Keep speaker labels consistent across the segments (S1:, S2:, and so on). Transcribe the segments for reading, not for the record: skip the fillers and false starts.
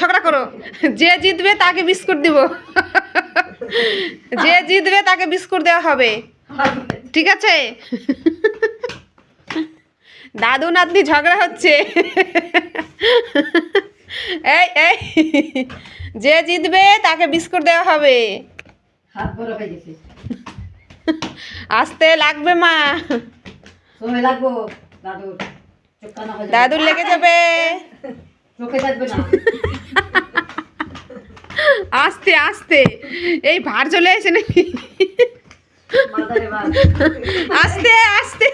S1: ঝগড়া করো। যে জিতবে তাকে বিস্কুট দিব। যে জিতবে তাকে বিস্কুট দেওয়া হবে, ঠিক আছে? দাদু নাতনি ঝগড়া হচ্ছে। এই এই, যে জিতবে তাকে বিস্কুট দেওয়া হবে।
S2: হাত বড় হয়ে গেছে,
S1: আসতে লাগবে মা,
S2: সময় লাগবো। দাদুর চোখ কানা হয়ে যাবে।
S1: দাদুর লেগে যাবে।
S2: চোখে থাকবে না।
S1: আস্তে আস্তে, এই ভার চলে এসে নাকি?
S2: মাথায় ভার।
S1: আস্তে আস্তে।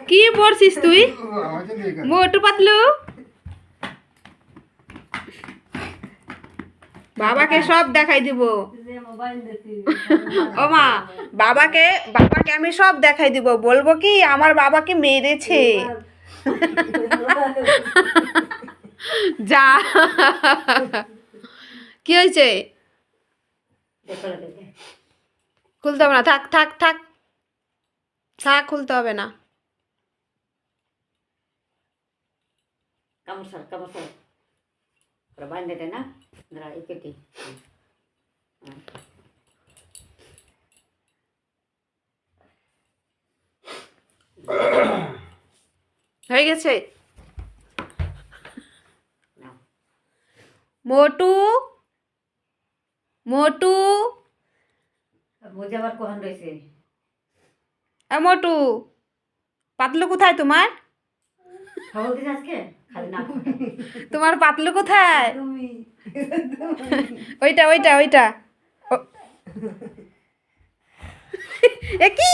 S1: কি পড়ছিস তুই? মোটু পাতলু। বাবাকে সব দেখাই দিব। ও মা, বাবাকে বাবাকে আমি সব দেখাই দিব, বলবো কি আমার বাবাকে মেরেছে। যা, কি হয়েছে? খুলতে হবে না, থাক থাক থাক থাক, খুলতে হবে না।
S2: কামড় সার, কামড় সার। ওরা বাঁধে দেয় না, দাঁড়া এই কেটে।
S1: হয়ে গেছে।
S2: নাও।
S1: মোটু মোটু,
S2: বোঝাবার কখন রয়েছে?
S1: মোটু পাতলু কোথায় তোমার?
S2: খবর দিস আজকে খালি না।
S1: তোমার পাতলু কোথায়? ওইটা ওইটা ওইটা। এ কি?